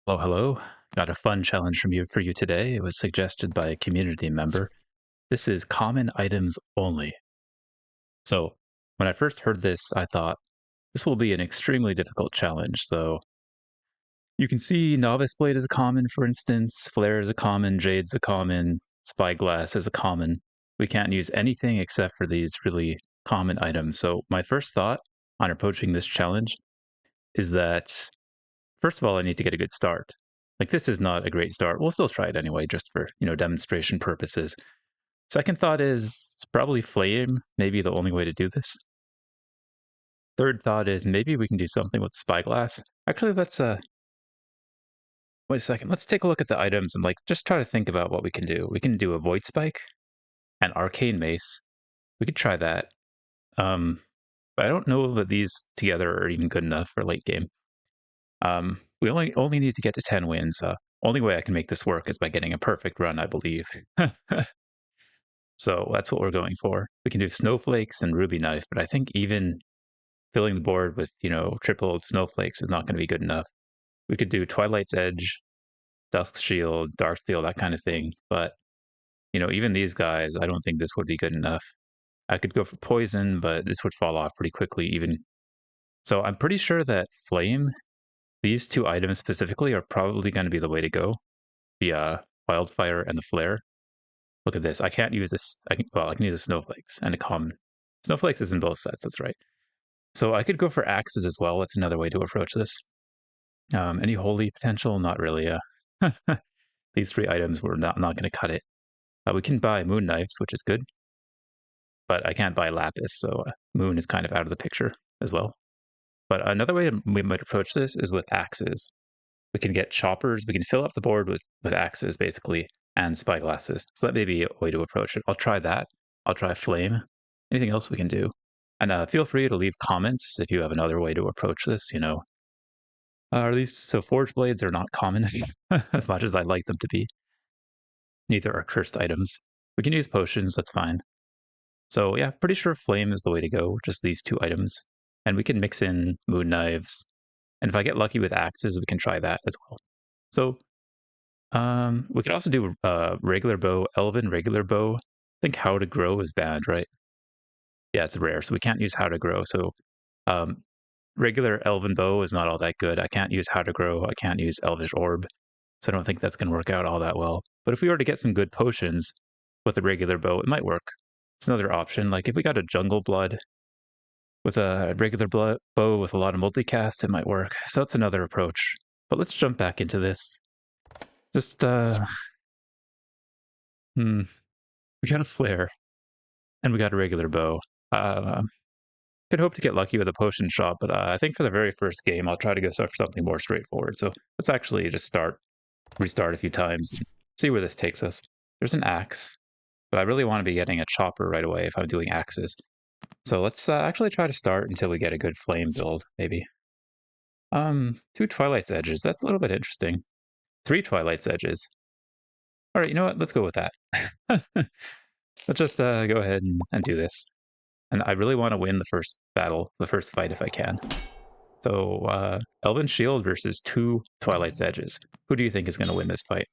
Hello, hello. Got a fun challenge from you for you today. It was suggested by a community member. This is common items only. So, when I first heard this, I thought this will be an extremely difficult challenge. So, you can see novice blade is a common, for instance, flare is a common, jade's a common, spyglass is a common. We can't use anything except for these really common items. So, my first thought on approaching this challenge is that first of all, I need to get a good start. Like this is not a great start. We'll still try it anyway, just for demonstration purposes. Second thought is probably flame, maybe the only way to do this. Third thought is maybe we can do something with spyglass. Actually, let's wait a second. Let's take a look at the items and like just try to think about what we can do. We can do a void spike, an arcane mace. We could try that. But I don't know that these together are even good enough for late game. We only need to get to 10 wins. Only way I can make this work is by getting a perfect run, I believe. So that's what we're going for. We can do snowflakes and ruby knife, but I think even filling the board with triple snowflakes is not going to be good enough. We could do Twilight's Edge, Dusk Shield, Dark Steel, that kind of thing. But even these guys, I don't think this would be good enough. I could go for poison, but this would fall off pretty quickly. Even so, I'm pretty sure that flame, these two items specifically, are probably going to be the way to go. The wildfire and the flare. Look at this. I can't use this. I can use the snowflakes and a common. Snowflakes is in both sets. That's right. So I could go for axes as well. That's another way to approach this. Any holy potential? Not really. These three items were not going to cut it. We can buy moon knives, which is good, but I can't buy lapis, so moon is kind of out of the picture as well. But another way we might approach this is with axes. We can get choppers. We can fill up the board with axes basically and spyglasses. So that may be a way to approach it. I'll try that. I'll try flame. Anything else we can do? And feel free to leave comments if you have another way to approach this. Are these so forge blades are not common as much as I'd like them to be. Neither are cursed items. We can use potions. That's fine. So yeah, pretty sure flame is the way to go. Just these two items, and we can mix in moon knives. And if I get lucky with axes, we can try that as well. So we could also do regular bow, elven regular bow. I think how to grow is banned, right? Yeah, it's rare, so we can't use how to grow. So um, regular elven bow is not all that good. I can't use how to grow. I can't use elvish orb, so I don't think that's going to work out all that well. But if we were to get some good potions with a regular bow, it might work. It's another option. Like if we got a jungle blood with a regular bow with a lot of multicast, it might work. So that's another approach. But let's jump back into this. Just we got a flare and we got a regular bow. Could hope to get lucky with a potion shop, but I think for the very first game, I'll try to go for something more straightforward. So let's actually just restart a few times, and see where this takes us. There's an axe, but I really want to be getting a chopper right away if I'm doing axes. So let's actually try to start until we get a good flame build, maybe. Two Twilight's Edges. That's a little bit interesting. Three Twilight's Edges. All right, you know what? Let's go with that. Let's just go ahead and do this. And I really want to win the first battle, the first fight if I can. So, Elven Shield versus two Twilight's Edges. Who do you think is going to win this fight?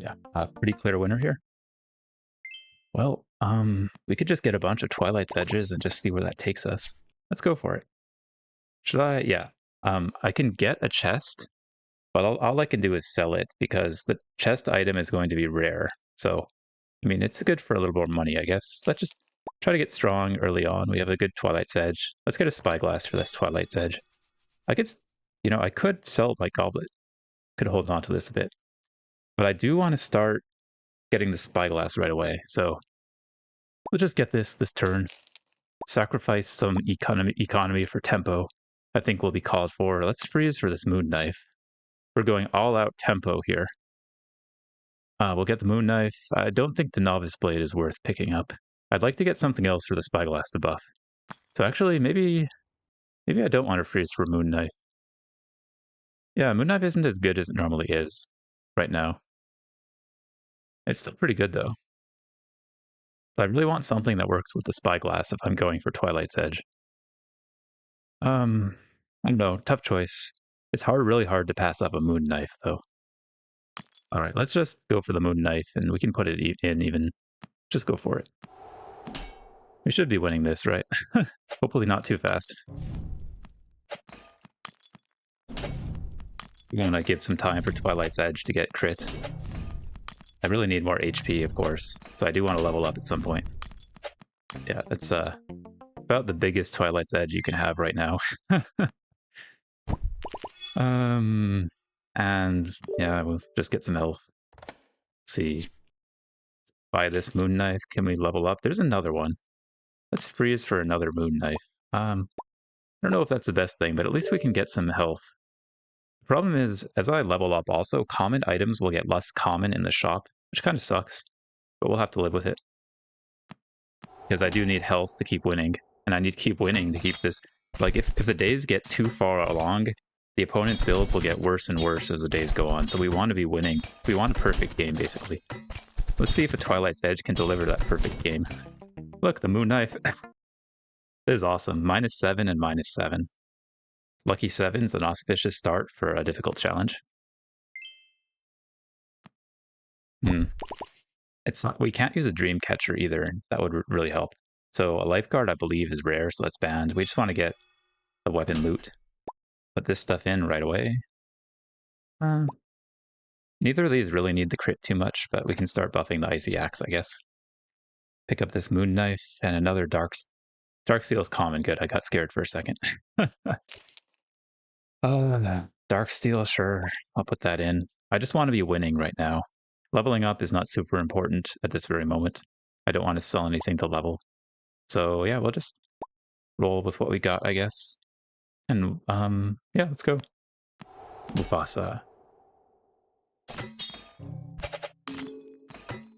Yeah, pretty clear winner here. Well, we could just get a bunch of Twilight's Edges and just see where that takes us. Let's go for it. Should I? Yeah. I can get a chest, but all I can do is sell it because the chest item is going to be rare. So, I mean, it's good for a little more money, I guess. Let's just try to get strong early on. We have a good Twilight's Edge. Let's get a Spyglass for this Twilight's Edge. I could, I could sell my Goblet. Could hold on to this a bit. But I do want to start getting the Spyglass right away. So we'll just get this turn. Sacrifice some economy for tempo. I think will be called for. Let's freeze for this Moon Knife. We're going all out tempo here. We'll get the Moon Knife. I don't think the Novice Blade is worth picking up. I'd like to get something else for the Spyglass to buff. So actually, maybe I don't want to freeze for Moon Knife. Yeah, Moon Knife isn't as good as it normally is right now. It's still pretty good though. But I really want something that works with the spyglass if I'm going for Twilight's Edge. Um, I don't know, tough choice. It's really hard to pass up a moon knife though. All right, let's just go for the moon knife, and we can put it in even. Just go for it. We should be winning this, right? Hopefully not too fast. We want to give some time for Twilight's Edge to get crit. I really need more HP, of course, so I do want to level up at some point. Yeah, it's about the biggest Twilight's Edge you can have right now. And yeah, we'll just get some health. Let's see. Buy this moon knife. Can we level up? There's another one. Let's freeze for another moon knife. I don't know if that's the best thing, but at least we can get some health. The problem is, as I level up also, common items will get less common in the shop, which kind of sucks, but we'll have to live with it. Because I do need health to keep winning, and I need to keep winning to keep this. Like, if the days get too far along, the opponent's build will get worse and worse as the days go on, so we want to be winning. We want a perfect game, basically. Let's see if a Twilight's Edge can deliver that perfect game. Look, the moon knife. This is awesome. -7 and -7. Lucky 7's an auspicious start for a difficult challenge. It's not, we can't use a dream catcher either. That would really help. So a lifeguard, I believe, is rare, so that's banned. We just want to get the weapon loot. Put this stuff in right away. Neither of these really need the crit too much, but we can start buffing the icy axe, I guess. Pick up this moon knife and another dark steel is common. Good, I got scared for a second. Dark steel, sure. I'll put that in. I just want to be winning right now. Leveling up is not super important at this very moment. I don't want to sell anything to level. So yeah, we'll just roll with what we got, I guess. And yeah, let's go. Mufasa.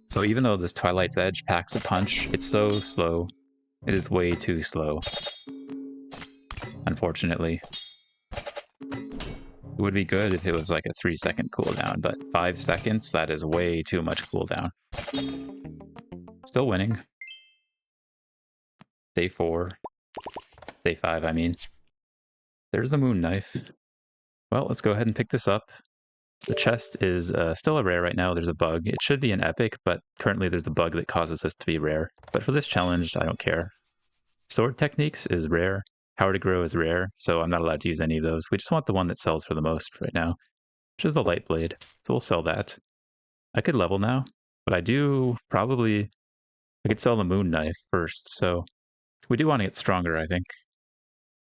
So even though this Twilight's Edge packs a punch, it's so slow. It is way too slow. Unfortunately. It would be good if it was like a 3-second cooldown, but 5 seconds, that is way too much cooldown. Still winning. Day 4. Day 5, I mean. There's the moon knife. Well, let's go ahead and pick this up. The chest is still a rare right now. There's a bug. It should be an epic, but currently there's a bug that causes this to be rare. But for this challenge, I don't care. Sword techniques is rare. Power to grow is rare, so I'm not allowed to use any of those. We just want the one that sells for the most right now, which is the light blade. So we'll sell that. I could level now, but I could sell the moon knife first. So we do want to get stronger, I think.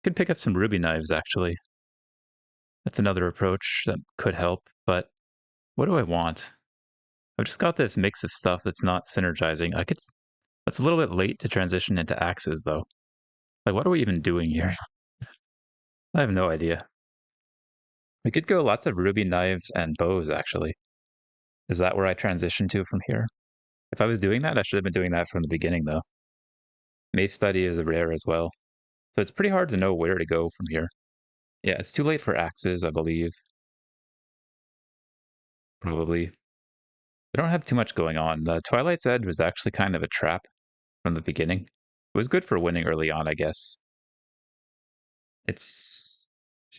Could pick up some ruby knives, actually. That's another approach that could help, but what do I want? I've just got this mix of stuff that's not synergizing. That's a little bit late to transition into axes, though. Like, what are we even doing here? I have no idea. We could go lots of ruby knives and bows, actually. Is that where I transition to from here? If I was doing that, I should have been doing that from the beginning, though. Mace study is a rare as well. So it's pretty hard to know where to go from here. Yeah, it's too late for axes, I believe. Probably. We don't have too much going on. The Twilight's Edge was actually kind of a trap from the beginning. It was good for winning early on, I guess.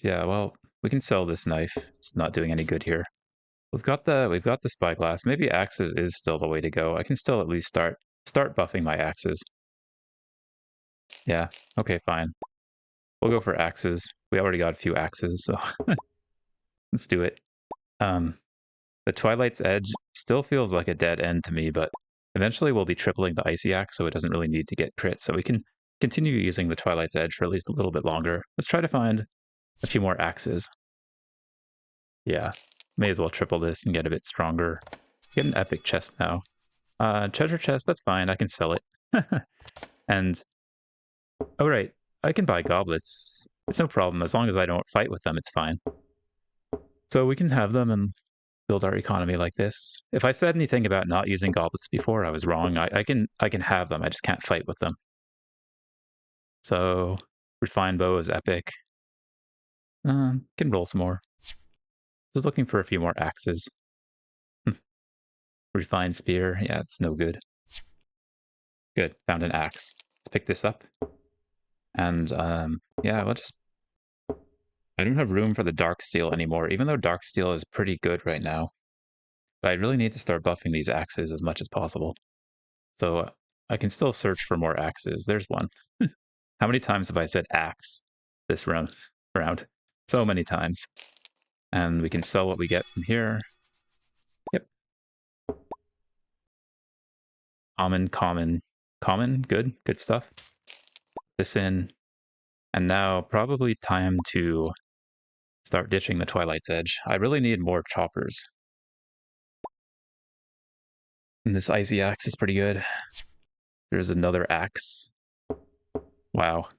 Yeah, well, we can sell this knife. It's not doing any good here. We've got the spyglass. Maybe axes is still the way to go. I can still at least start buffing my axes. Yeah, okay, fine. We'll go for axes. We already got a few axes, so let's do it. The Twilight's Edge still feels like a dead end to me, but eventually we'll be tripling the Icy Axe, so it doesn't really need to get crit. So we can continue using the Twilight's Edge for at least a little bit longer. Let's try to find a few more axes. Yeah, may as well triple this and get a bit stronger. Get an epic chest now. Treasure chest, that's fine. I can sell it. And, oh right, I can buy goblets. It's no problem. As long as I don't fight with them, it's fine. So we can have them and build our economy like this. If I said anything about not using goblets before, I was wrong. I can have them. I just can't fight with them. So refined bow is epic. Can roll some more. Just looking for a few more axes. Refined spear. Yeah, it's no good. Good. Found an axe. Let's pick this up. And yeah, we'll just... I don't have room for the dark steel anymore, even though dark steel is pretty good right now. But I really need to start buffing these axes as much as possible. So I can still search for more axes. There's one. How many times have I said axe this round? So many times. And we can sell what we get from here. Yep. Common. Good stuff. This in. And now probably time to start ditching the Twilight's Edge. I really need more choppers. And this icy axe is pretty good. There's another axe. Wow.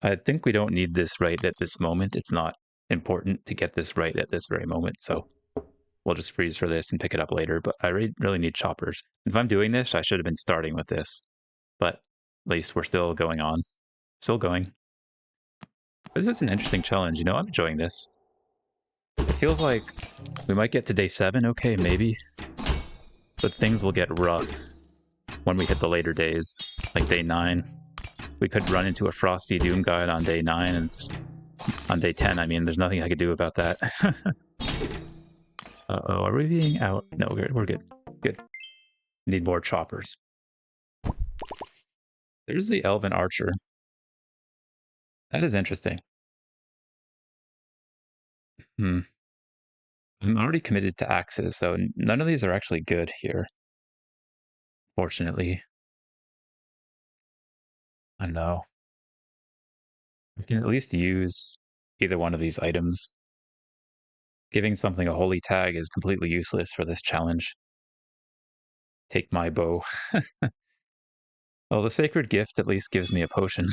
I think we don't need this right at this moment. It's not important to get this right at this very moment, so we'll just freeze for this and pick it up later, but I really need choppers. If I'm doing this, I should have been starting with this, but at least we're still going on. Still going. This is an interesting challenge, you know, I'm enjoying this. It feels like we might get to day 7, okay, maybe. But things will get rough when we hit the later days, like day 9. We could run into a Frosty Doom guide on day 9, and just, on day 10, I mean, there's nothing I could do about that. Uh-oh, are we being out? No, we're good. Good. Need more choppers. There's the Elven Archer. That is interesting. I'm already committed to axes, so none of these are actually good here. Fortunately. I know. We can at least use either one of these items. Giving something a holy tag is completely useless for this challenge. Take my bow. Well, the sacred gift at least gives me a potion.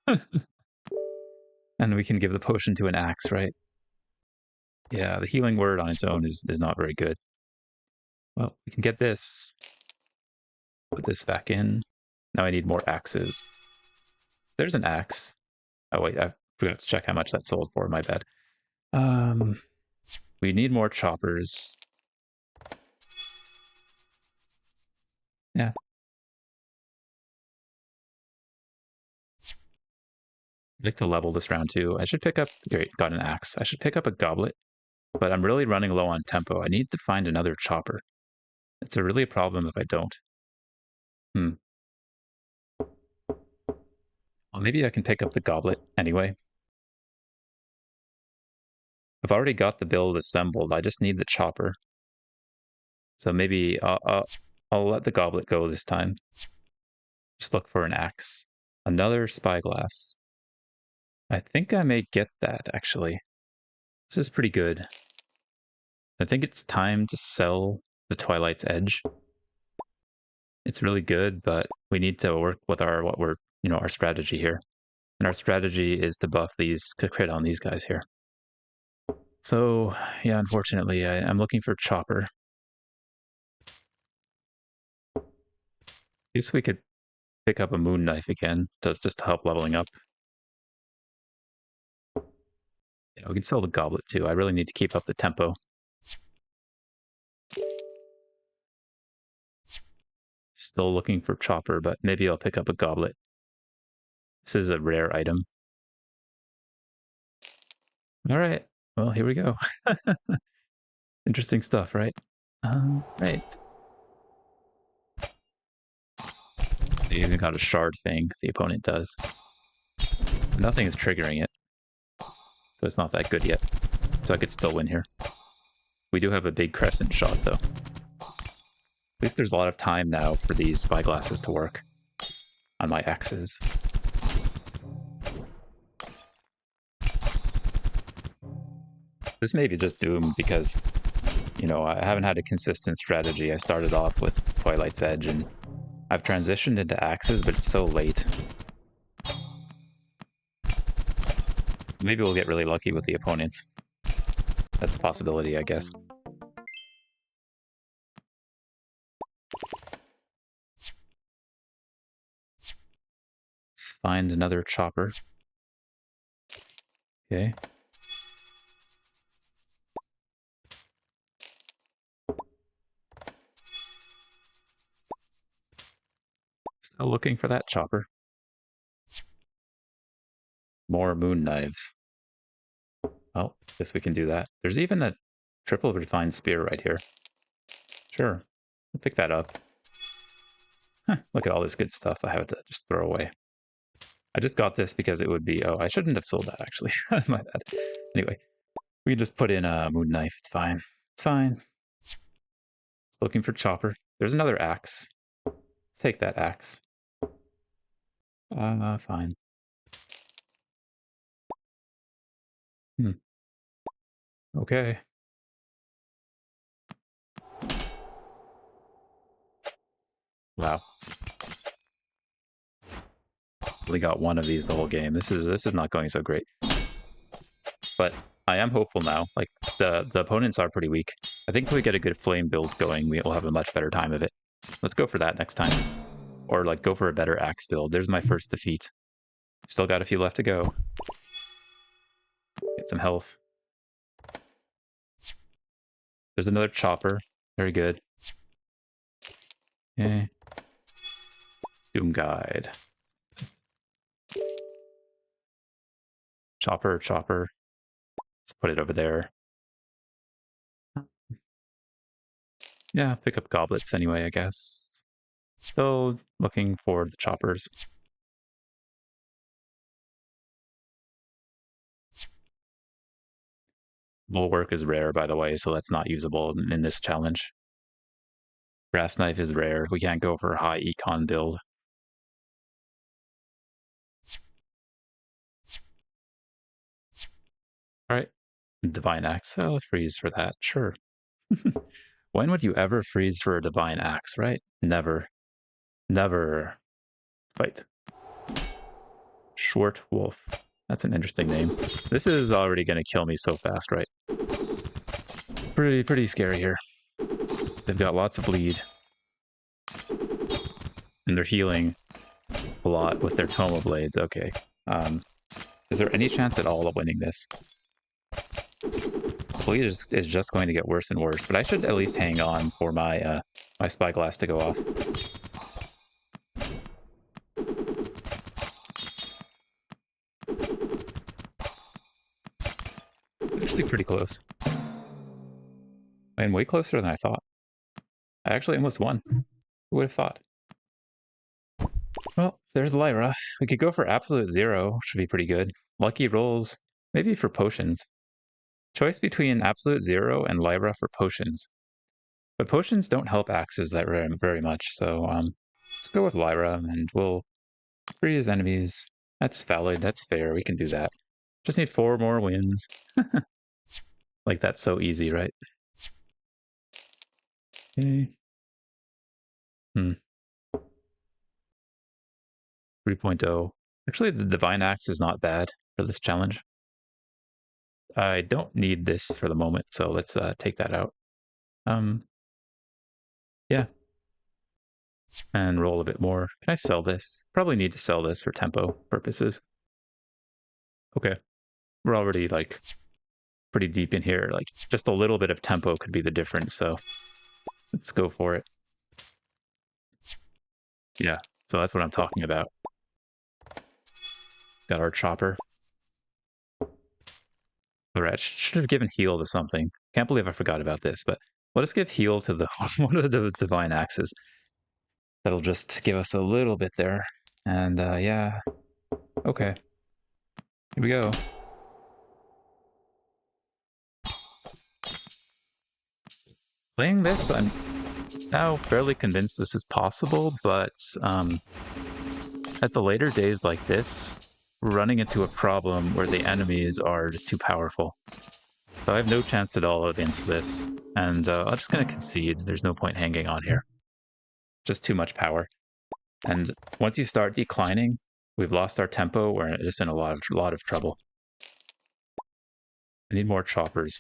And we can give the potion to an axe, right? Yeah, the healing word on its own is not very good. Well, we can get this. Put this back in. Now I need more axes. There's an axe. Oh wait, I forgot to check how much that sold for, my bad. We need more choppers. Yeah. I'd like to level this round too. I should pick up... Great, got an axe. I should pick up a goblet, but I'm really running low on tempo. I need to find another chopper. It's really a problem if I don't. Well, maybe I can pick up the goblet anyway. I've already got the build assembled. I just need the chopper. So maybe I'll let the goblet go this time. Just look for an axe. Another spyglass. I think I may get that, actually. This is pretty good. I think it's time to sell the Twilight's Edge. It's really good, but we need to work with our strategy here. And our strategy is to buff these, to crit on these guys here. So, yeah, unfortunately, I'm looking for chopper. I guess we could pick up a moon knife again, just to help leveling up. Yeah, we can sell the goblet too. I really need to keep up the tempo. Still looking for chopper, but maybe I'll pick up a goblet. This is a rare item. All right. Well, here we go. Interesting stuff, right? Right. They even got a shard thing, the opponent does. Nothing is triggering it. So it's not that good yet. So I could still win here. We do have a big crescent shot, though. At least there's a lot of time now for these spyglasses to work on my axes. This may be just doomed because, I haven't had a consistent strategy. I started off with Twilight's Edge, and I've transitioned into axes, but it's so late. Maybe we'll get really lucky with the opponents. That's a possibility, I guess. Let's find another chopper. Okay. Still looking for that chopper. More moon knives. Oh, guess we can do that. There's even a triple refined spear right here. Sure, I'll pick that up. Huh, look at all this good stuff I have to just throw away. I just got this because it would be... Oh, I shouldn't have sold that, actually. My bad. Anyway, we can just put in a moon knife. It's fine. It's fine. Just looking for chopper. There's another axe. Let's take that axe. Fine. Hmm. Okay. Wow. Only got one of these the whole game. This is not going so great. But I am hopeful now. Like the opponents are pretty weak. I think if we get a good flame build going, we'll have a much better time of it. Let's go for that next time. Or like go for a better axe build. There's my first defeat. Still got a few left to go. Get some health. There's another chopper. Very good. Okay. Doom guide. Chopper, chopper. Let's put it over there. Yeah, pick up goblets anyway, I guess. Still looking for the choppers. Bulwark is rare, by the way, so that's not usable in this challenge. Brass knife is rare. We can't go for a high econ build. All right. Divine axe. Oh, freeze for that. Sure. When would you ever freeze for a divine axe, right? Never. Never. Fight. Short Wolf. That's an interesting name. This is already going to kill me so fast, right? Pretty scary here. They've got lots of bleed. And they're healing a lot with their Tomo blades. Okay. Is there any chance at all of winning this? Bleed is just going to get worse and worse, but I should at least hang on for my my spyglass to go off. Actually pretty close. And way closer than I thought. I actually almost won. Who would have thought? Well, there's Lyra. We could go for absolute zero, which would be pretty good. Lucky rolls, maybe for potions. Choice between absolute zero and Lyra for potions. But potions don't help axes that very much, so let's go with Lyra and we'll freeze enemies. That's valid, that's fair, we can do that. Just need 4 more wins. Like, that's so easy, right? Okay. 3.0. Actually, the Divine Axe is not bad for this challenge. I don't need this for the moment, so let's take that out. Yeah. And roll a bit more. Can I sell this? Probably need to sell this for tempo purposes. Okay. We're already, like, pretty deep in here. Like, just a little bit of tempo could be the difference, so let's go for it. Yeah, so that's what I'm talking about. Got our chopper. Alright, should have given heal to something. Can't believe I forgot about this, but let us give heal to the one of the divine axes. That'll just give us a little bit there. And yeah, okay. Here we go. Playing this, I'm now fairly convinced this is possible, but at the later days like this, we're running into a problem where the enemies are just too powerful. So I have no chance at all against this, and I'm just going to concede. There's no point hanging on here. Just too much power. And once you start declining, we've lost our tempo. We're just in a lot of trouble. I need more choppers.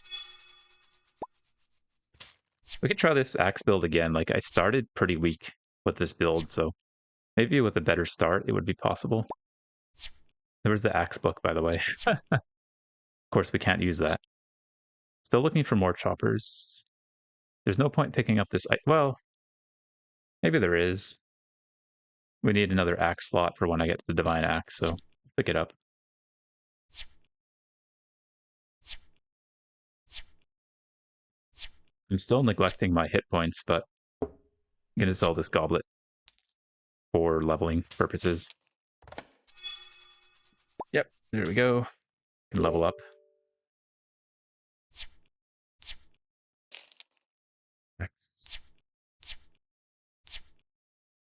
We could try this axe build again. Like, I started pretty weak with this build, so maybe with a better start, it would be possible. There was the axe book, by the way. Of course, we can't use that. Still looking for more choppers. There's no point picking up this... Well, maybe there is. We need another axe slot for when I get to the divine axe, so pick it up. I'm still neglecting my hit points, but I'm gonna sell this goblet for leveling purposes. Yep, there we go. Can level up.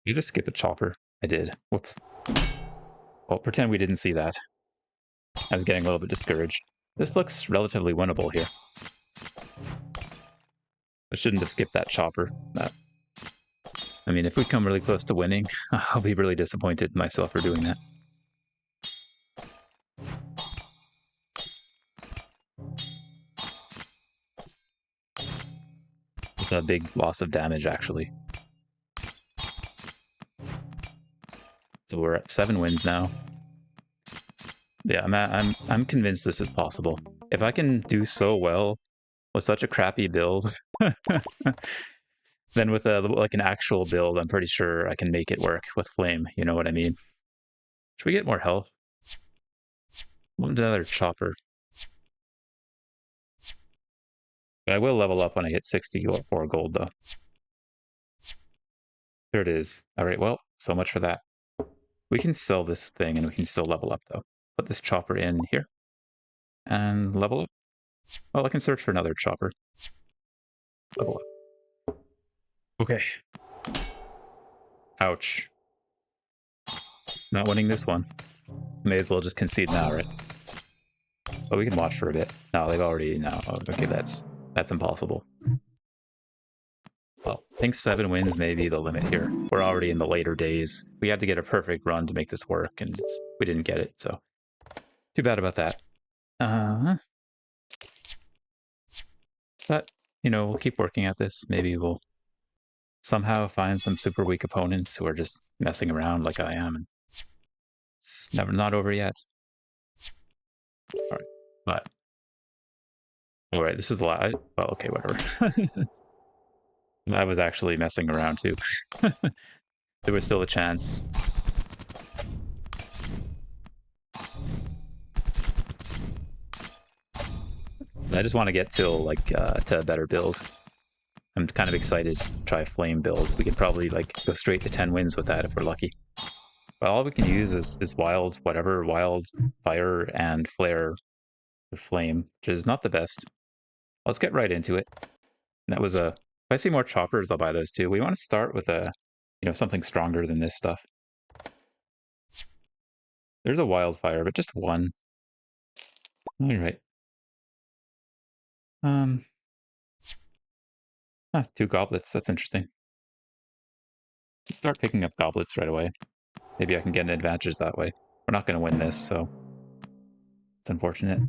You just skip a chopper. I did. Whoops. Well, pretend we didn't see that. I was getting a little bit discouraged. This looks relatively winnable here. I shouldn't have skipped that chopper. I mean, if we come really close to winning, I'll be really disappointed in myself for doing that. It's a big loss of damage, actually. So we're at 7 wins now. Yeah, I'm convinced this is possible. If I can do so well with such a crappy build, then with like an actual build, I'm pretty sure I can make it work with Flame. You know what I mean? Should we get more health? Want another chopper. But I will level up when I hit 64 gold, though. There it is. All right, well, so much for that. We can sell this thing and we can still level up, though. Put this chopper in here and level up. Well, I can search for another chopper. Level up. Okay. Ouch. Not winning this one. May as well just concede now, right? But we can watch for a bit. No, they've already... No, okay, that's impossible. Well, I think 7 wins may be the limit here. We're already in the later days. We had to get a perfect run to make this work, and we didn't get it, so too bad about that. But, you know, we'll keep working at this. Maybe we'll somehow find some super weak opponents who are just messing around like I am. And it's not over yet. All right, but... All right, this is a lot. Well, okay, whatever. I was actually messing around, too. There was still a chance. I just want to get to a better build. I'm kind of excited to try a flame build. We could probably like go straight to 10 wins with that if we're lucky. But all we can use is wild fire and flare for flame, which is not the best. Let's get right into it. And that was a... If I see more choppers, I'll buy those too. We want to start with something stronger than this stuff. There's a wildfire, but just one. All right. 2 goblets. That's interesting. Let's start picking up goblets right away. Maybe I can get an advantage that way. We're not going to win this, so it's unfortunate.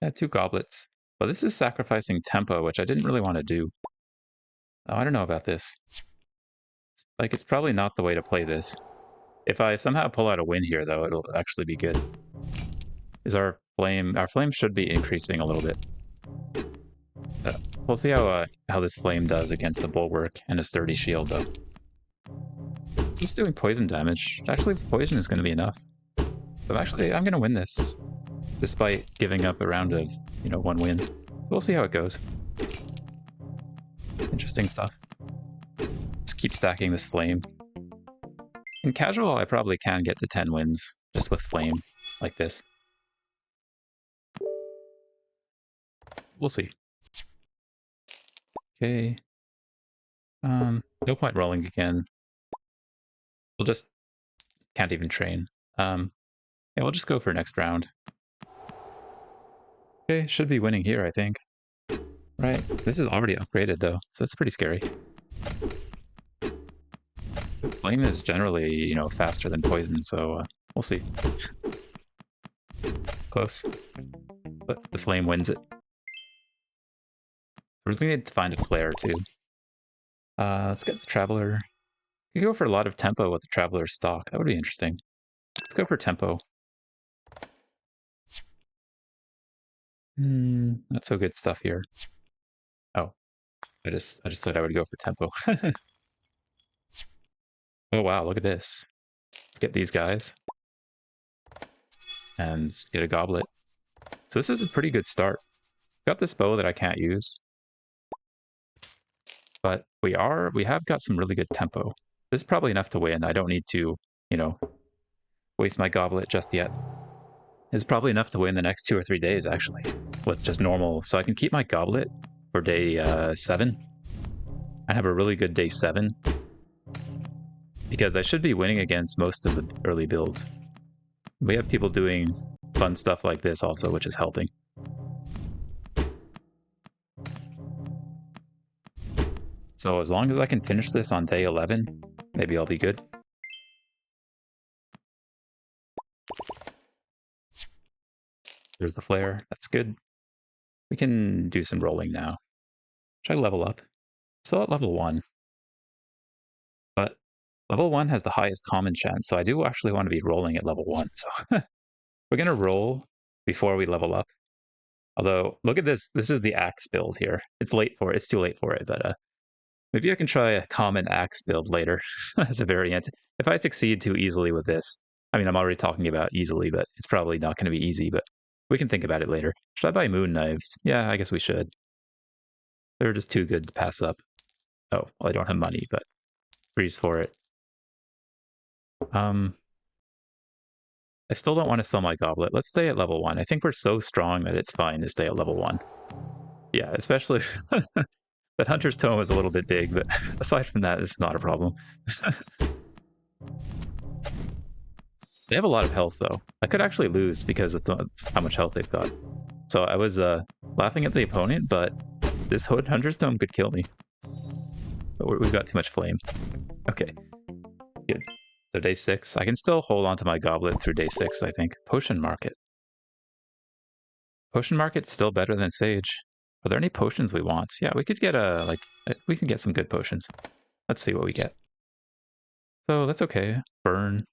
Yeah, 2 goblets. But this is sacrificing tempo, which I didn't really want to do. Oh, I don't know about this. Like, it's probably not the way to play this. If I somehow pull out a win here, though, it'll actually be good. Is our flame... Our flame should be increasing a little bit. We'll see how this flame does against the bulwark and a sturdy shield, though. Just doing poison damage. Actually, poison is going to be enough. But actually, I'm going to win this, despite giving up a round of, 1 win. We'll see how it goes. Interesting stuff. Just keep stacking this flame. In casual, I probably can get to 10 wins, just with flame, like this. We'll see. Okay. No point rolling again. We'll just... Can't even train. Yeah, we'll just go for next round. Okay, should be winning here, I think. Right, this is already upgraded, though, so that's pretty scary. Flame is generally, faster than poison, so we'll see. Close. But the flame wins it. We really need to find a flare, too. Let's get the Traveler. You can go for a lot of tempo with the Traveler stock. That would be interesting. Let's go for tempo. Not so good stuff here. Oh. I just thought I would go for tempo. Oh wow, look at this. Let's get these guys and get a goblet. So this is a pretty good start. Got this bow that I can't use, but we have got some really good tempo. This is probably enough to win. I don't need to, you know, waste my goblet just yet. It's probably enough to win the next 2 or 3 days, actually, with just normal. So I can keep my goblet for day 7 and have a really good day 7 because I should be winning against most of the early builds. We have people doing fun stuff like this also, which is helping. So as long as I can finish this on day 11, maybe I'll be good. There's the flare. That's good. We can do some rolling now. Should I level up? Still at level 1. But level 1 has the highest common chance, so I do actually want to be rolling at level 1. So we're going to roll before we level up. Although, look at this. This is the axe build here. It's late for it. It's too late for it, but maybe I can try a common axe build later as a variant. If I succeed too easily with this, I mean, I'm already talking about easily, but it's probably not going to be easy, but we can think about it later. Should I buy moon knives? Yeah, I guess we should. They're just too good to pass up. Oh, well, I don't have money, but freeze for it. I still don't want to sell my goblet. Let's stay at level 1. I think we're so strong that it's fine to stay at level 1. Yeah, especially that Hunter's Tome is a little bit big, but aside from that, it's not a problem. They have a lot of health, though. I could actually lose because of how much health they've got. So I was laughing at the opponent, but this Hunter's Tome could kill me. But we've got too much flame. Okay, good. So day 6. I can still hold on to my goblet through day 6, I think. Potion Market. Potion Market's still better than Sage. Are there any potions we want? Yeah, we could get we can get some good potions. Let's see what we get. So that's okay. Burn.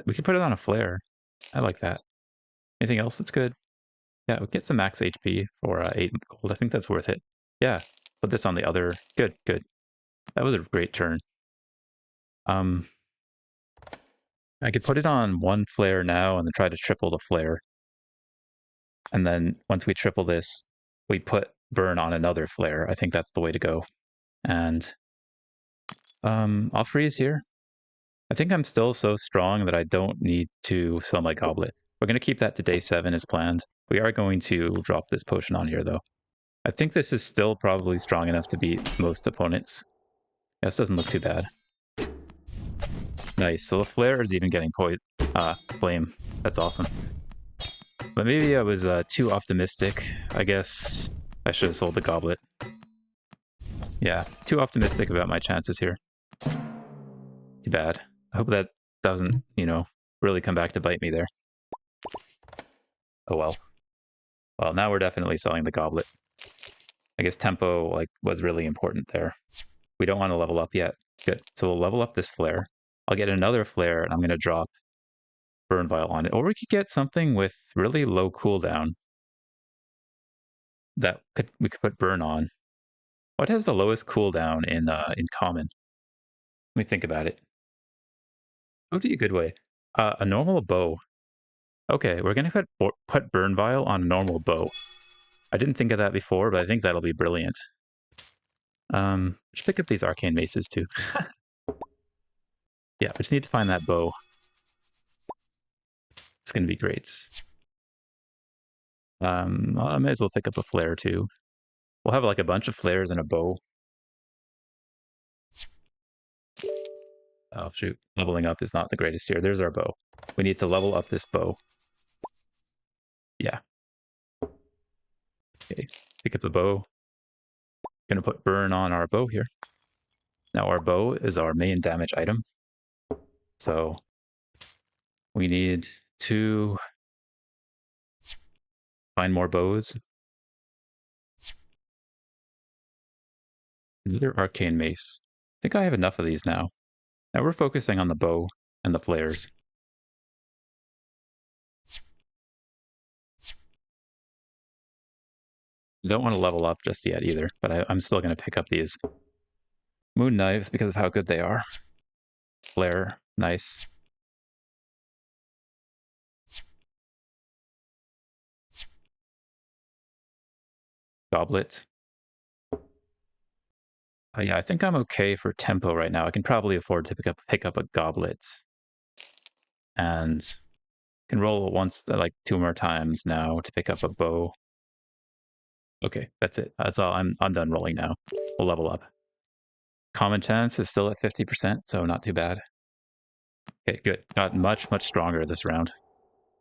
We could put it on a flare. I like that. Anything else that's good? Yeah, we'll get some max HP for 8 gold. I think that's worth it. Yeah, put this on the other. Good, good. That was a great turn. I could put it on 1 flare now and then try to triple the flare. And then once we triple this, we put burn on another flare. I think that's the way to go. And I'll freeze here. I think I'm still so strong that I don't need to sell my goblet. We're going to keep that to day 7 as planned. We are going to drop this potion on here, though. I think this is still probably strong enough to beat most opponents. This doesn't look too bad. Nice. So the flare is even getting flame. That's awesome. But maybe I was too optimistic. I guess I should have sold the goblet. Yeah, too optimistic about my chances here. Too bad. I hope that doesn't, really come back to bite me there. Oh well. Well, now we're definitely selling the goblet. I guess tempo was really important there. We don't want to level up yet. Good. So we'll level up this flare. I'll get another flare, and I'm going to drop Burn Vial on it. Or we could get something with really low cooldown that we could put Burn on. What has the lowest cooldown in common? Let me think about it. What would be a good way? A normal bow. Okay, we're going to put Burn Vial on a normal bow. I didn't think of that before, but I think that'll be brilliant. Should pick up these arcane maces too. Yeah, we just need to find that bow. It's going to be great. I may as well pick up a flare too. We'll have a bunch of flares and a bow. Oh shoot, leveling up is not the greatest here. There's our bow. We need to level up this bow. Yeah. Okay, pick up the bow. Gonna put burn on our bow here. Now our bow is our main damage item. So we need to find more bows. Another arcane mace. I think I have enough of these now. Now we're focusing on the bow and the flares. Don't want to level up just yet either, but I'm still going to pick up these moon knives because of how good they are. Flare, nice. Goblet. Yeah, I think I'm okay for tempo right now. I can probably afford to pick up a goblet, and can roll once, like 2 more times now to pick up a bow. Okay, that's it. That's all. I'm done rolling now. We'll level up. Common chance is still at 50%, so not too bad. Okay, good. Got much stronger this round.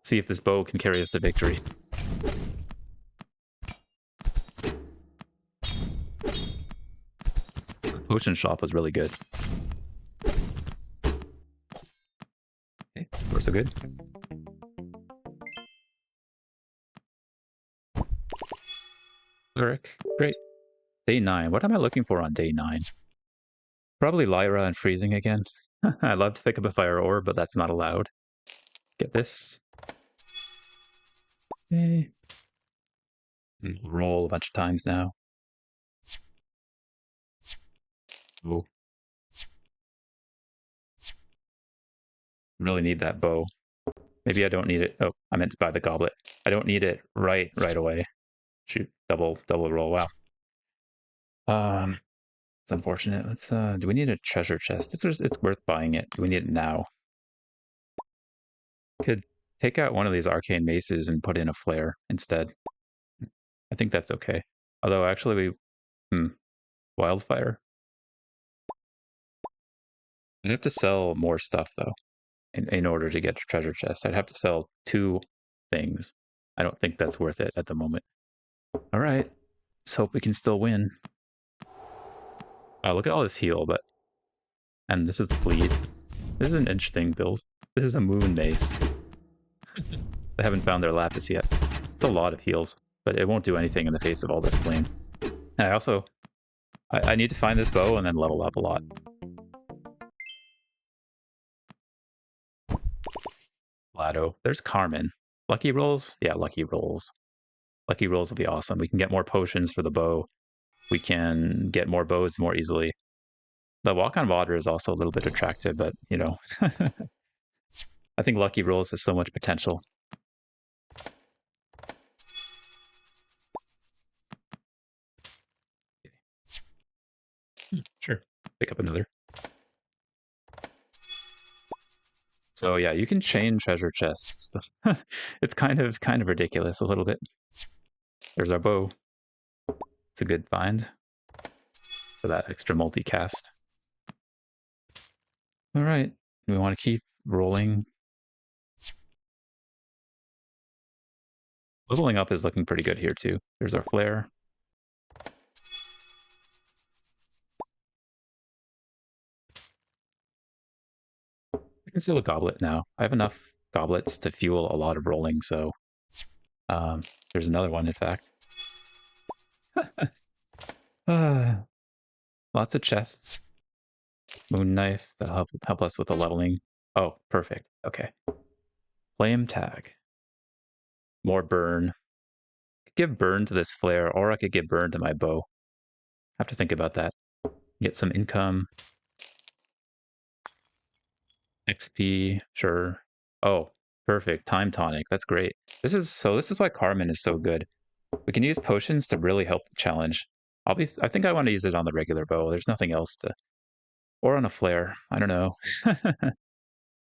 See if this bow can carry us to victory. The potion shop was really good. Okay, so far so good. Cleric, great. Day 9. What am I looking for on day 9? Probably Lyra and freezing again. I'd love to pick up a fire ore, but that's not allowed. Get this. Okay. Roll a bunch of times now. Oh. Really need that bow. Maybe I don't need it. Oh, I meant to buy the goblet. I don't need it right away. Shoot, double roll. Wow. It's unfortunate. Let's do we need a treasure chest? It's worth buying it. Do we need it now? Could take out one of these arcane maces and put in a flare instead. I think that's okay. Although actually wildfire. I'd have to sell more stuff though in order to get a treasure chest. I'd have to sell 2 things. I don't think that's worth it at the moment. All right. Let's hope we can still win. Oh, look at all this heal, and this is bleed. This is an interesting build. This is a moon mace. They haven't found their lapis yet. It's a lot of heals, but it won't do anything in the face of all this flame. And I need to find this bow and then level up a lot. Lado. There's Carmen. Lucky rolls? Yeah, lucky rolls. Lucky rolls will be awesome. We can get more potions for the bow. We can get more bows more easily. The walk on water is also a little bit attractive, but you know, I think lucky rolls has so much potential. Sure. Pick up another. So yeah, you can chain treasure chests. It's kind of ridiculous a little bit. There's our bow. It's a good find for that extra multicast. All right, we want to keep rolling. Leveling up is looking pretty good here too. There's our flare. I can steal a goblet now. I have enough goblets to fuel a lot of rolling, so there's another one, in fact. Lots of chests. Moon knife, that'll help us with the leveling. Oh, perfect. Okay. Flame tag. More burn. I could give burn to this flare, or I could give burn to my bow. Have to think about that. Get some income. XP, sure. Oh, perfect. Time tonic. That's great. This is why Carmen is so good. We can use potions to really help the challenge. I think I want to use it on the regular bow. There's nothing else to, or on a flare. I don't know.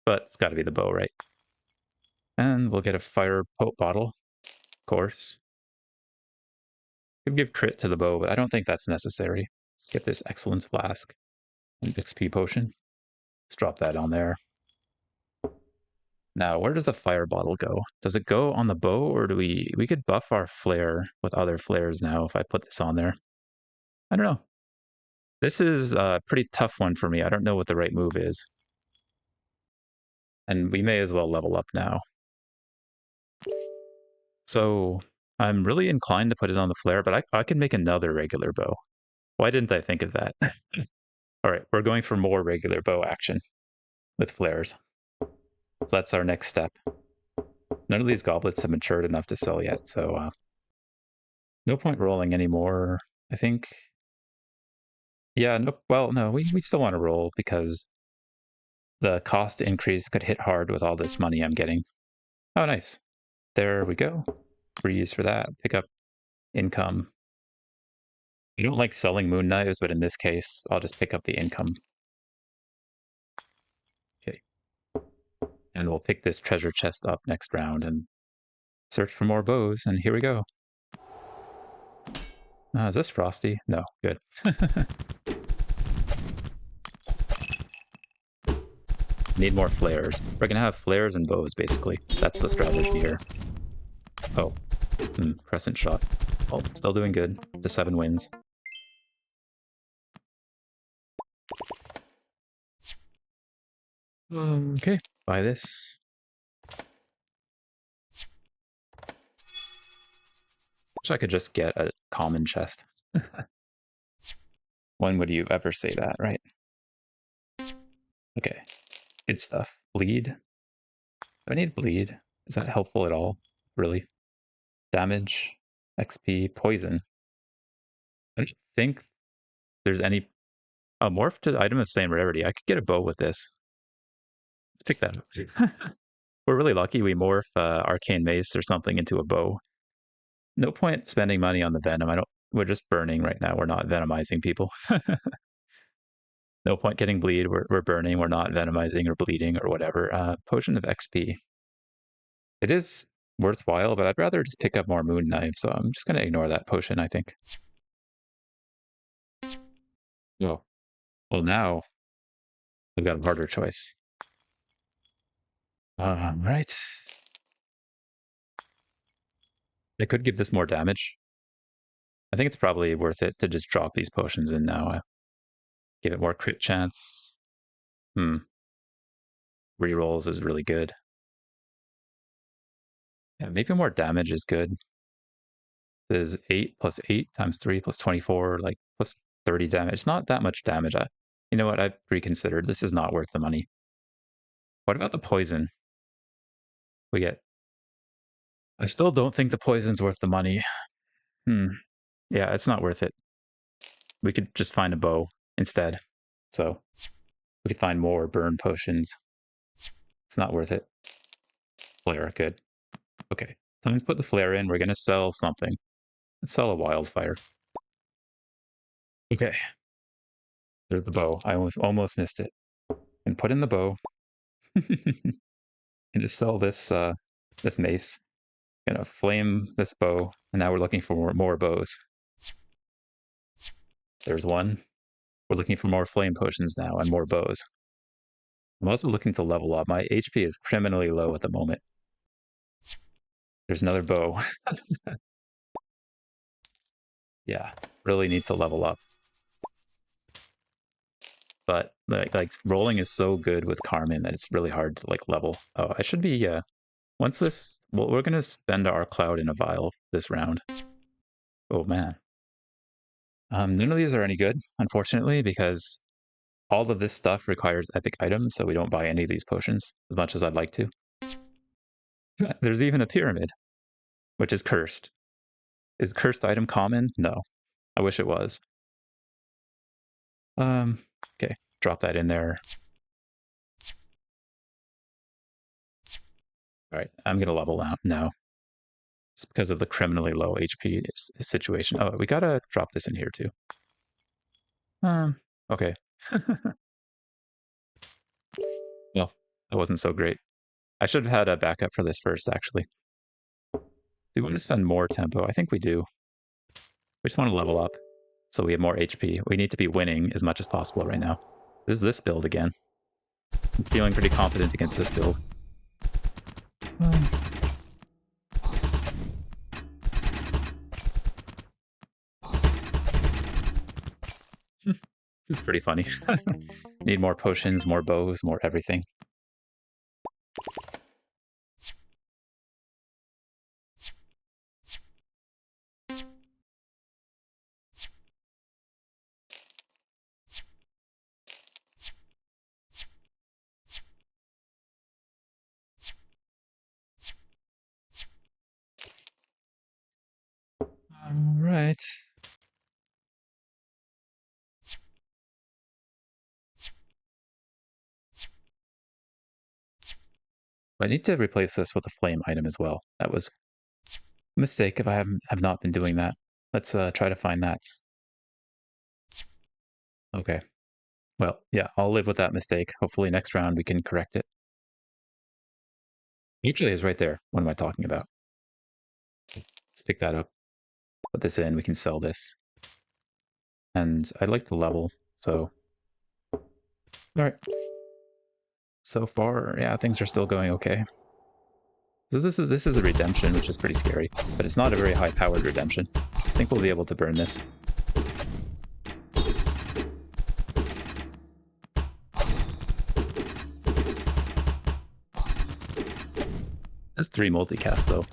But it's got to be the bow, right? And we'll get a fire pote bottle, of course. Could give crit to the bow, but I don't think that's necessary. Let's get this excellence flask and XP potion. Let's drop that on there. Now, where does the fire bottle go? Does it go on the bow, or do we could buff our flare with other flares now if I put this on there? I don't know. This is a pretty tough one for me. I don't know what the right move is. And we may as well level up now. So I'm really inclined to put it on the flare, but I could make another regular bow. Why didn't I think of that? All right, we're going for more regular bow action with flares. So that's our next step. None of these goblets have matured enough to sell yet, so No point rolling anymore. I think. Yeah, no, well, no, we still want to roll because the cost increase could hit hard with all this money I'm getting. Oh, nice. There we go. Free use for that. Pick up income. I don't like selling moon knives, but in this case, I'll just pick up the income. Okay. And we'll pick this treasure chest up next round and search for more bows. And here we go. Is this frosty? No, good. Need more flares. We're gonna have flares and bows, basically. That's the strategy here. Oh, crescent shot. Oh, still doing good. The 7 wins. Okay, buy this. Wish I could just get a common chest. When would you ever say that, right? Okay, good stuff. Bleed. Do I need bleed? Is that helpful at all? Really? Damage, XP, poison. I don't think there's any. A morph to item of same rarity. I could get a bow with this. Let's pick that up. We're really lucky we morph arcane mace or something into a bow. No point spending money on the venom. I don't. We're just burning right now. We're not venomizing people. No point getting bleed. We're burning. We're not venomizing or bleeding or whatever. Potion of XP. It is worthwhile, but I'd rather just pick up more moon knives. So I'm just gonna ignore that potion, I think. Oh, well now we've got a harder choice. Right. They could give this more damage. I think it's probably worth it to just drop these potions in now. Give it more crit chance. Rerolls is really good. Yeah, maybe more damage is good. There's 8 plus 8 times 3 plus 24, like plus 30 damage. It's not that much damage. You know what? I've reconsidered. This is not worth the money. What about the poison? We get. I still don't think the poison's worth the money. Yeah, it's not worth it. We could just find a bow instead. So we could find more burn potions. It's not worth it. Flare, good. Okay, time to put the flare in. We're gonna sell something. Let's sell a wildfire. Okay, there's the bow. I almost missed it. And put in the bow. And just sell this this mace. Gonna flame this bow, and now we're looking for more bows. There's one. We're looking for more flame potions now and more bows. I'm also looking to level up. My HP is criminally low at the moment. There's another bow. Yeah, really need to level up. But like rolling is so good with Carmen that it's really hard to like level. Oh, I should be once this well, we're gonna spend our cloud in a vial this round. Oh man. None of these are any good, unfortunately, because all of this stuff requires epic items, so we don't buy any of these potions as much as I'd like to. There's even a pyramid, which is cursed. Is cursed item common? No. I wish it was. Okay, drop that in there. All right, I'm gonna level out now. It's because of the criminally low HP situation. Oh, we gotta drop this in here too. Okay. Well, that wasn't so great. I should have had a backup for this first, actually. Do we want to spend more tempo? I think we do. We just want to level up so we have more HP. We need to be winning as much as possible right now. This is this build again. I'm feeling pretty confident against this build. This is pretty funny. Need more potions, more bows, more everything. All right. I need to replace this with a flame item as well. That was a mistake if I have not been doing that. Let's try to find that. Okay. Well, yeah, I'll live with that mistake. Hopefully next round we can correct it. Usually is right there. What am I talking about? Let's pick that up. Put this in. We can sell this. And I like the level, so all right. So far, yeah, things are still going okay. So this is a redemption, which is pretty scary, but it's not a very high powered redemption. I think we'll be able to burn this. That's 3 multicast though.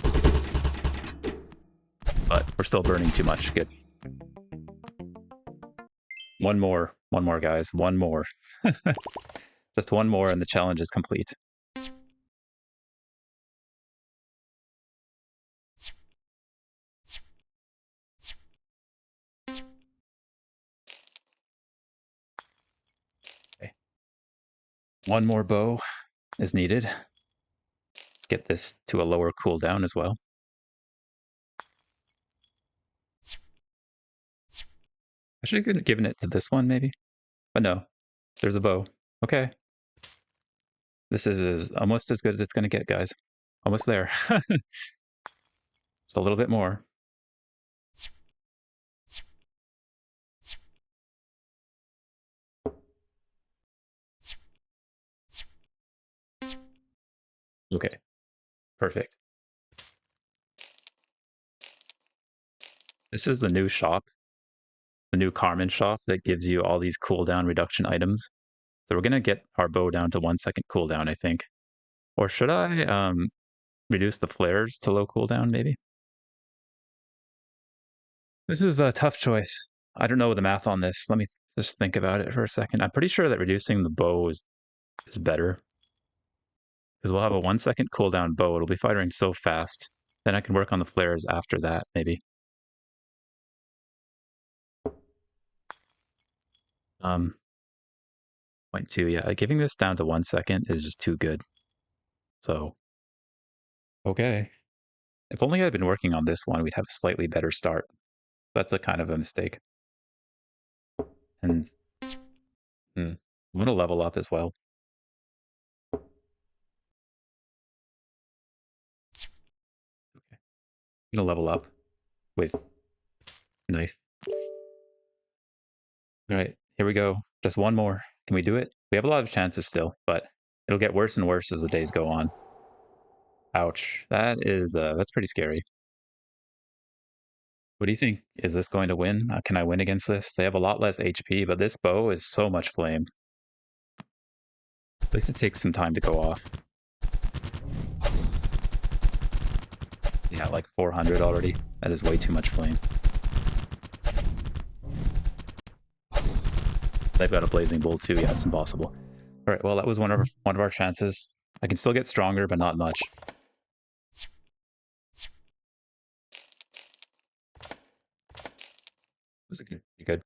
But we're still burning too much. Good. One more, guys. One more. Just one more, and the challenge is complete. Okay. One more bow is needed. Let's get this to a lower cooldown as well. I should have given it to this one, maybe. But no, there's a bow. Okay. This is almost as good as it's going to get, guys. Almost there. Just a little bit more. Okay, perfect. This is the new shop, the new Carmen shop that gives you all these cooldown reduction items. So we're going to get our bow down to 1 second cooldown, I think. Or should I reduce the flares to low cooldown, maybe? This is a tough choice. I don't know the math on this. Let me just think about it for a second. I'm pretty sure that reducing the bow is better. Because we'll have a 1 second cooldown bow. It'll be firing so fast. Then I can work on the flares after that, maybe. 0.2, yeah. Giving this down to 1 second is just too good. So, okay. If only I'd been working on this one, we'd have a slightly better start. That's a kind of a mistake. And I'm going to level up as well. Okay. I'm going to level up with knife. All right, here we go. Just one more. Can we do it? We have a lot of chances still, but it'll get worse and worse as the days go on. Ouch. That's pretty scary. What do you think? Is this going to win? Can I win against this? They have a lot less HP, but this bow is so much flame. At least it takes some time to go off. Yeah, like 400 already. That is way too much flame. They've got a blazing bolt too. Yeah, it's impossible. All right, well, that was one of our chances. I can still get stronger, but not much. Was it good? Good.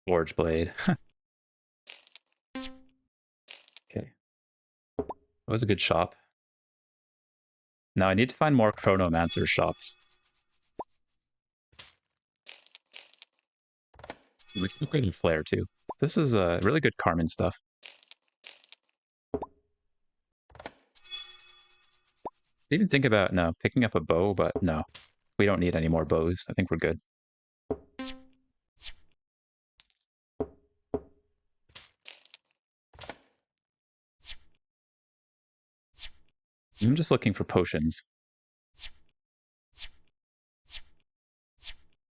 Forge blade. Okay. That was a good shop. Now I need to find more Chronomancer shops. We can upgrade your flare too. This is really good Carmen stuff. Didn't think about picking up a bow, but no. We don't need any more bows. I think we're good. I'm just looking for potions.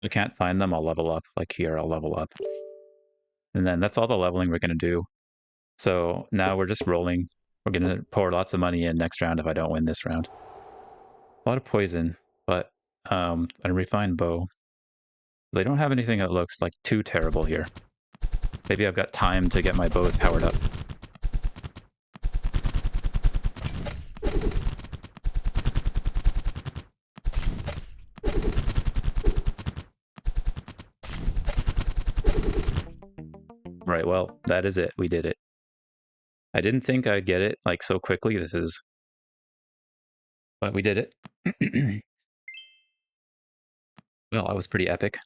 If I can't find them, I'll level up. Like here, I'll level up. And then that's all the leveling we're going to do. So now we're just rolling. We're going to pour lots of money in next round if I don't win this round. A lot of poison, but a refined bow. They don't have anything that looks like too terrible here. Maybe I've got time to get my bows powered up. Right, well, that is it. We did it. I didn't think I'd get it like so quickly. But we did it. Well, that was pretty epic.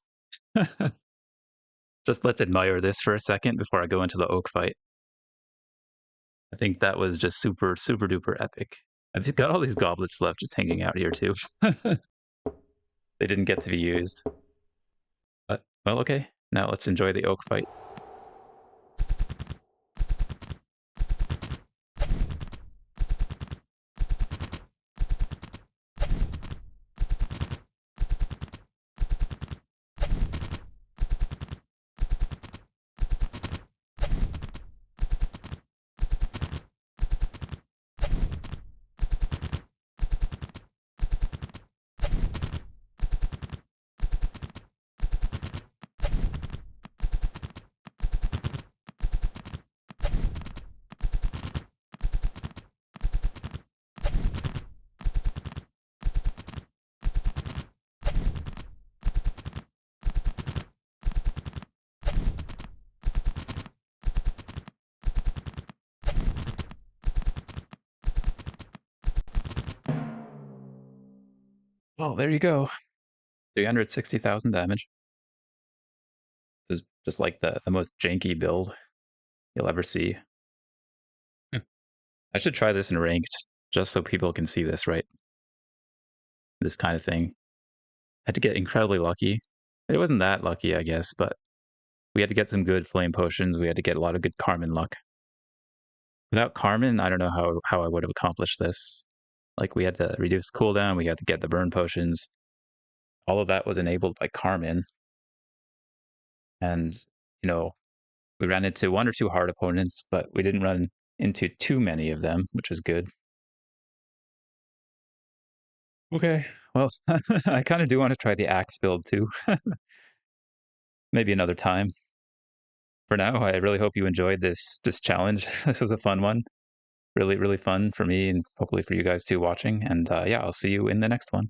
Just let's admire this for a second before I go into the oak fight. I think that was just super, super duper epic. I've got all these goblets left just hanging out here too. They didn't get to be used. But, well, okay. Now let's enjoy the oak fight. Well, there you go. 360,000 damage. This is just like the most janky build you'll ever see. I should try this in ranked just so people can see this, right? This kind of thing. I had to get incredibly lucky. It wasn't that lucky, I guess, but we had to get some good flame potions. We had to get a lot of good Carmen luck. Without Carmen, I don't know how I would have accomplished this. Like, we had to reduce cooldown, we had to get the burn potions. All of that was enabled by Carmen. And, you know, we ran into one or two hard opponents, but we didn't run into too many of them, which was good. Okay, well, I kind of do want to try the axe build too. Maybe another time. For now, I really hope you enjoyed this challenge. This was a fun one. Really, really fun for me and hopefully for you guys too watching. And yeah, I'll see you in the next one.